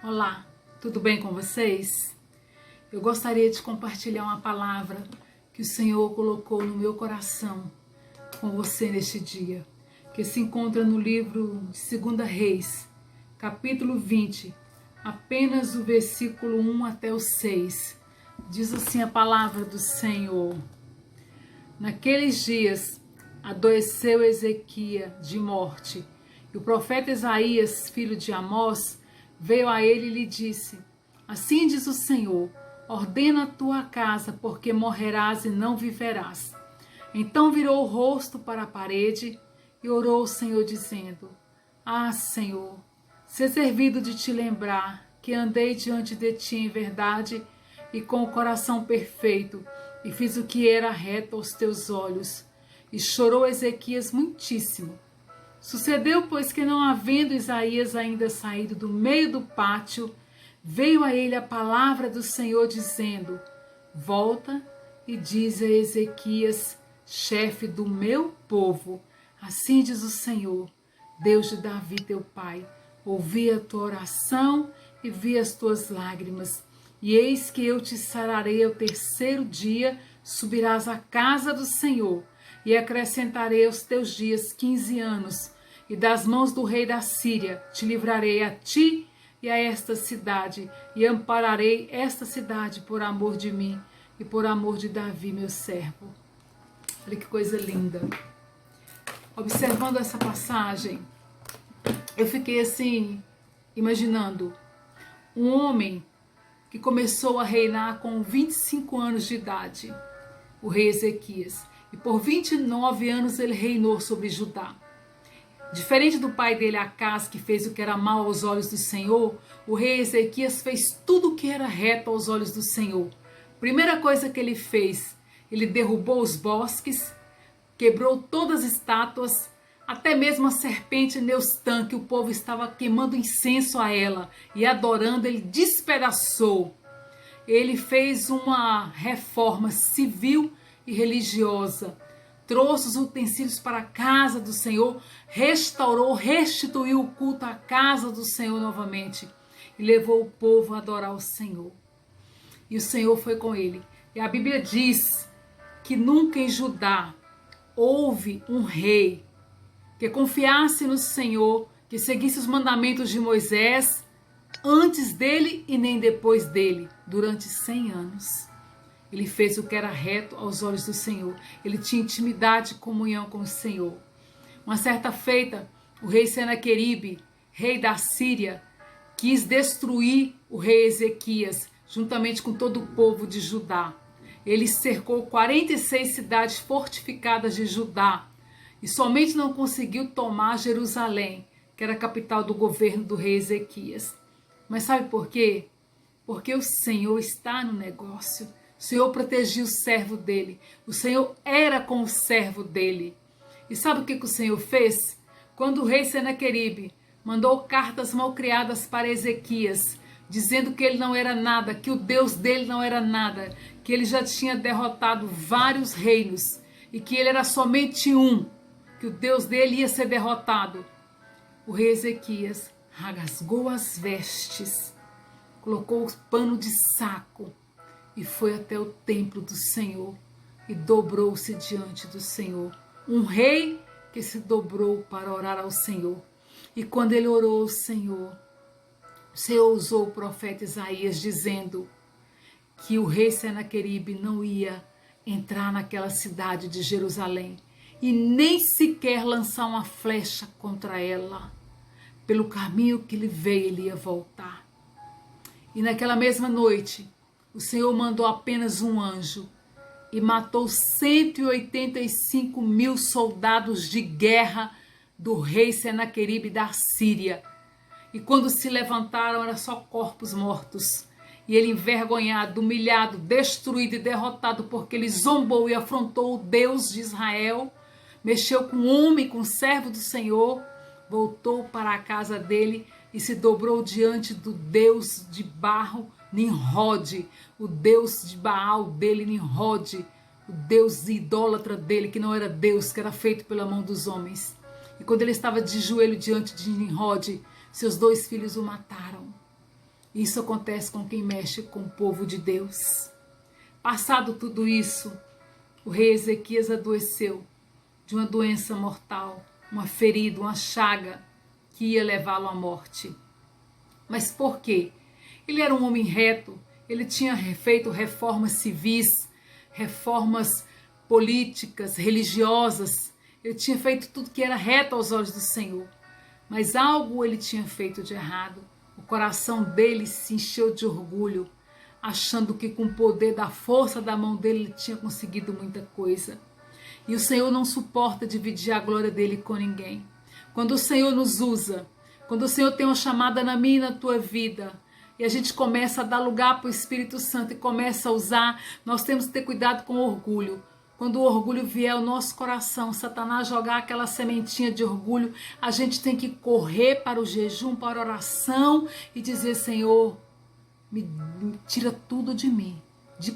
Olá, tudo bem com vocês? Eu gostaria de compartilhar uma palavra que o Senhor colocou no meu coração com você neste dia, que se encontra no livro de 2 Reis, capítulo 20, apenas o versículo 1 até o 6. Diz assim a palavra do Senhor: Naqueles dias adoeceu Ezequias de morte, e o profeta Isaías, filho de Amós, veio a ele e lhe disse: Assim diz o Senhor, ordena a tua casa, porque morrerás e não viverás. Então virou o rosto para a parede e orou ao Senhor, dizendo: Ah, Senhor, se servido de te lembrar que andei diante de ti em verdade e com o coração perfeito, e fiz o que era reto aos teus olhos. E chorou Ezequias muitíssimo. Sucedeu, pois, que não havendo Isaías ainda saído do meio do pátio, veio a ele a palavra do Senhor, dizendo: Volta e diz a Ezequias, chefe do meu povo, assim diz o Senhor, Deus de Davi teu pai, ouvi a tua oração e vi as tuas lágrimas, e eis que eu te sararei ao terceiro dia, subirás à casa do Senhor, e acrescentarei aos teus dias 15 anos, e das mãos do rei da Síria te livrarei a ti e a esta cidade, e ampararei esta cidade por amor de mim e por amor de Davi, meu servo. Olha que coisa linda. Observando essa passagem, eu fiquei assim, imaginando um homem que começou a reinar com 25 anos de idade, o rei Ezequias, e por 29 anos ele reinou sobre Judá. Diferente do pai dele, Acás, que fez o que era mal aos olhos do Senhor, o rei Ezequias fez tudo o que era reto aos olhos do Senhor. Primeira coisa que ele fez, ele derrubou os bosques, quebrou todas as estátuas, até mesmo a serpente Neustã, que o povo estava queimando incenso a ela e adorando, ele despedaçou. Ele fez uma reforma civil e religiosa, trouxe os utensílios para a casa do Senhor, restaurou, restituiu o culto à casa do Senhor novamente e levou o povo a adorar o Senhor. E o Senhor foi com ele. E a Bíblia diz que nunca em Judá houve um rei que confiasse no Senhor, que seguisse os mandamentos de Moisés antes dele e nem depois dele, durante 100 anos. Ele fez o que era reto aos olhos do Senhor. Ele tinha intimidade e comunhão com o Senhor. Uma certa feita, o rei Senaqueribe, rei da Síria, quis destruir o rei Ezequias, juntamente com todo o povo de Judá. Ele cercou 46 cidades fortificadas de Judá e somente não conseguiu tomar Jerusalém, que era a capital do governo do rei Ezequias. Mas sabe por quê? Porque o Senhor está no negócio. O Senhor protegia o servo dele. O Senhor era com o servo dele. E sabe o que o Senhor fez? Quando o rei Senaqueribe mandou cartas malcriadas para Ezequias, dizendo que ele não era nada, que o Deus dele não era nada, que ele já tinha derrotado vários reinos e que ele era somente um, que o Deus dele ia ser derrotado. O rei Ezequias rasgou as vestes, colocou o pano de saco e foi até o templo do Senhor e dobrou-se diante do Senhor. Um rei que se dobrou para orar ao Senhor. E quando ele orou ao Senhor, o Senhor usou o profeta Isaías dizendo que o rei Senaqueribe não ia entrar naquela cidade de Jerusalém e nem sequer lançar uma flecha contra ela. Pelo caminho que ele veio, ele ia voltar. E naquela mesma noite, o Senhor mandou apenas um anjo e matou 185 mil soldados de guerra do rei Senaqueribe da Síria. E quando se levantaram, eram só corpos mortos. E ele, envergonhado, humilhado, destruído e derrotado, porque ele zombou e afrontou o Deus de Israel, mexeu com o homem, com o servo do Senhor, voltou para a casa dele e se dobrou diante do Deus de barro, Nimrod, o Deus de Baal dele, Nimrod, o Deus idólatra dele, que não era Deus, que era feito pela mão dos homens. E quando ele estava de joelho diante de Nimrod, seus 2 filhos o mataram. Isso acontece com quem mexe com o povo de Deus. Passado tudo isso, o rei Ezequias adoeceu de uma doença mortal, uma ferida, uma chaga que ia levá-lo à morte. Mas por quê? Ele era um homem reto, ele tinha feito reformas civis, reformas políticas, religiosas, ele tinha feito tudo que era reto aos olhos do Senhor. Mas algo ele tinha feito de errado. O coração dele se encheu de orgulho, achando que com o poder da força da mão dele ele tinha conseguido muita coisa. E o Senhor não suporta dividir a glória dele com ninguém. Quando o Senhor nos usa, quando o Senhor tem uma chamada na minha e na tua vida, e a gente começa a dar lugar para o Espírito Santo e começa a usar, nós temos que ter cuidado com o orgulho. Quando o orgulho vier ao nosso coração, Satanás jogar aquela sementinha de orgulho, a gente tem que correr para o jejum, para a oração e dizer: Senhor, me tira tudo de mim.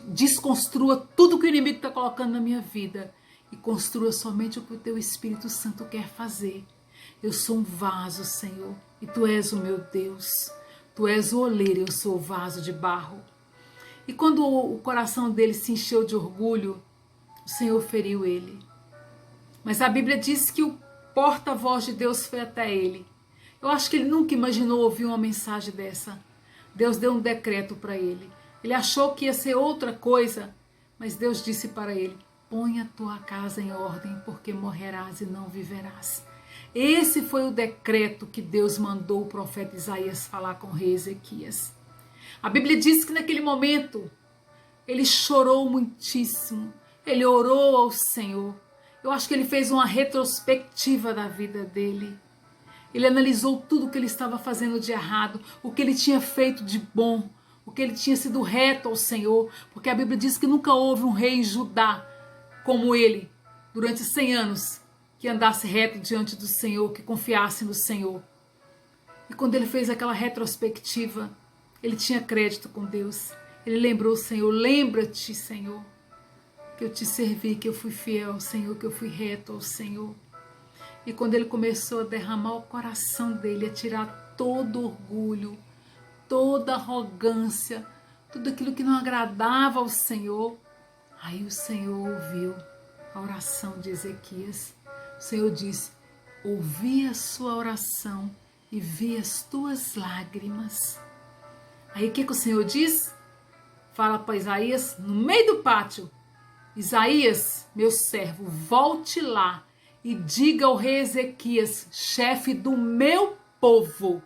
Desconstrua tudo que o inimigo está colocando na minha vida e construa somente o que o teu Espírito Santo quer fazer. Eu sou um vaso, Senhor, e tu és o meu Deus. Tu és o oleiro e eu sou o vaso de barro. E quando o coração dele se encheu de orgulho, o Senhor feriu ele. Mas a Bíblia diz que o porta-voz de Deus foi até ele. Eu acho que ele nunca imaginou ouvir uma mensagem dessa. Deus deu um decreto para ele. Ele achou que ia ser outra coisa, mas Deus disse para ele: põe a tua casa em ordem, porque morrerás e não viverás. Esse foi o decreto que Deus mandou o profeta Isaías falar com o rei Ezequias. A Bíblia diz que naquele momento ele chorou muitíssimo. Ele orou ao Senhor. Eu acho que ele fez uma retrospectiva da vida dele. Ele analisou tudo o que ele estava fazendo de errado, o que ele tinha feito de bom, o que ele tinha sido reto ao Senhor, porque a Bíblia diz que nunca houve um rei em Judá como ele, durante 100 anos, que andasse reto diante do Senhor, que confiasse no Senhor. E quando ele fez aquela retrospectiva, ele tinha crédito com Deus. Ele lembrou: Senhor, lembra-te, Senhor, que eu te servi, que eu fui fiel ao Senhor, que eu fui reto ao Senhor. E quando ele começou a derramar o coração dele, a tirar todo orgulho, toda arrogância, tudo aquilo que não agradava ao Senhor, aí o Senhor ouviu a oração de Ezequias. O Senhor disse: ouvi a sua oração e vi as tuas lágrimas. Aí o que o Senhor diz? Fala para Isaías no meio do pátio: Isaías, meu servo, volte lá e diga ao rei Ezequias, chefe do meu povo,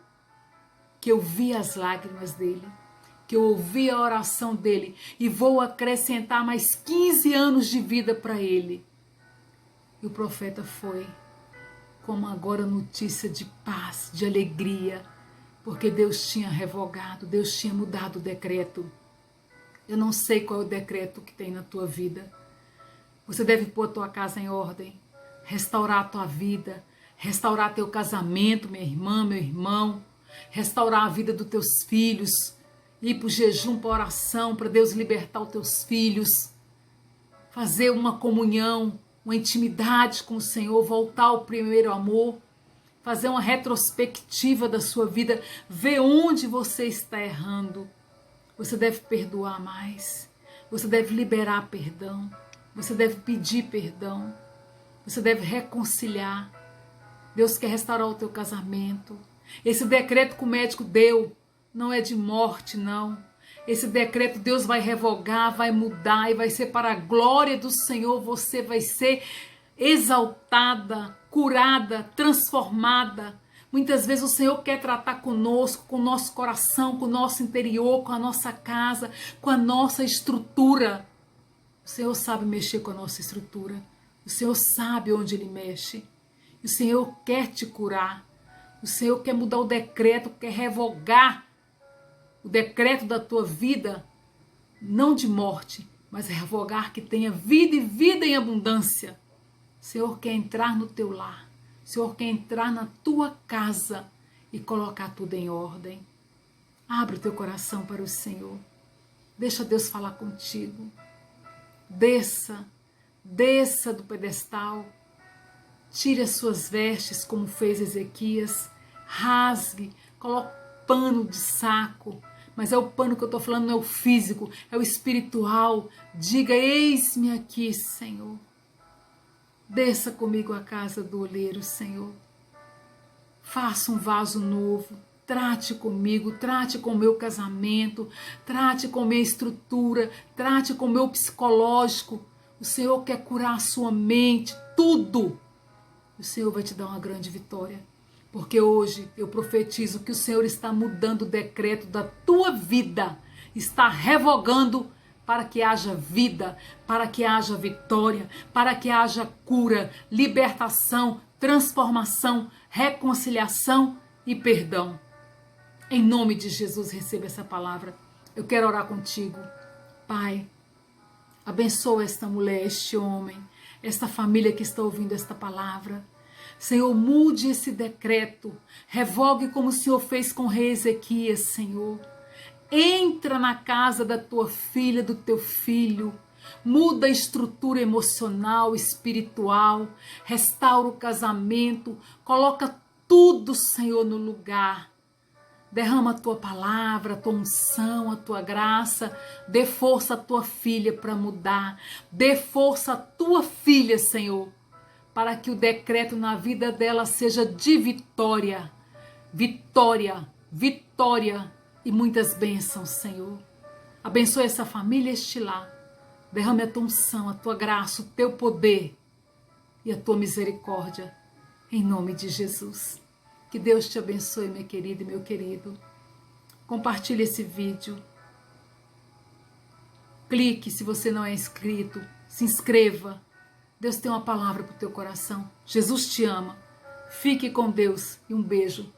que eu vi as lágrimas dele, que eu ouvi a oração dele e vou acrescentar mais 15 anos de vida para ele. E o profeta foi, como agora, notícia de paz, de alegria, porque Deus tinha revogado, Deus tinha mudado o decreto. Eu não sei qual é o decreto que tem na tua vida. Você deve pôr a tua casa em ordem, restaurar a tua vida, restaurar teu casamento, minha irmã, meu irmão, restaurar a vida dos teus filhos, ir para o jejum, para a oração, para Deus libertar os teus filhos, fazer uma comunhão, uma intimidade com o Senhor, voltar ao primeiro amor, fazer uma retrospectiva da sua vida, ver onde você está errando. Você deve perdoar mais, você deve liberar perdão, você deve pedir perdão, você deve reconciliar. Deus quer restaurar o teu casamento. Esse decreto que o médico deu não é de morte, não. Esse decreto Deus vai revogar, vai mudar e vai ser para a glória do Senhor. Você vai ser exaltada, curada, transformada. Muitas vezes o Senhor quer tratar conosco, com o nosso coração, com o nosso interior, com a nossa casa, com a nossa estrutura. O Senhor sabe mexer com a nossa estrutura. O Senhor sabe onde Ele mexe. O Senhor quer te curar. O Senhor quer mudar o decreto, quer revogar o decreto da tua vida, não de morte, mas revogar que tenha vida e vida em abundância. O Senhor quer entrar no teu lar. O Senhor quer entrar na tua casa e colocar tudo em ordem. Abre o teu coração para o Senhor. Deixa Deus falar contigo. Desça do pedestal. Tire as suas vestes, como fez Ezequias. Rasgue, coloque pano de saco. Mas é o pano que eu estou falando, não é o físico, é o espiritual. Diga, eis-me aqui, Senhor. Desça comigo à casa do oleiro, Senhor. Faça um vaso novo. Trate comigo, trate com o meu casamento, trate com a minha estrutura, trate com o meu psicológico. O Senhor quer curar a sua mente, tudo. O Senhor vai te dar uma grande vitória. Porque hoje eu profetizo que o Senhor está mudando o decreto da tua vida. Está revogando para que haja vida, para que haja vitória, para que haja cura, libertação, transformação, reconciliação e perdão. Em nome de Jesus, receba essa palavra. Eu quero orar contigo. Pai, abençoa esta mulher, este homem, esta família que está ouvindo esta palavra. Senhor, mude esse decreto. Revogue como o Senhor fez com o rei Ezequias, Senhor. Entra na casa da tua filha, do teu filho. Muda a estrutura emocional, espiritual. Restaura o casamento. Coloca tudo, Senhor, no lugar. Derrama a tua palavra, a tua unção, a tua graça. Dê força à tua filha para mudar. Dê força à tua filha, Senhor, para que o decreto na vida dela seja de vitória. Vitória, vitória e muitas bênçãos, Senhor. Abençoe essa família, este lar. Derrame a tua unção, a tua graça, o teu poder e a tua misericórdia. Em nome de Jesus. Que Deus te abençoe, minha querida e meu querido. Compartilhe esse vídeo. Clique se você não é inscrito. Se inscreva. Deus tem uma palavra para o teu coração. Jesus te ama. Fique com Deus e um beijo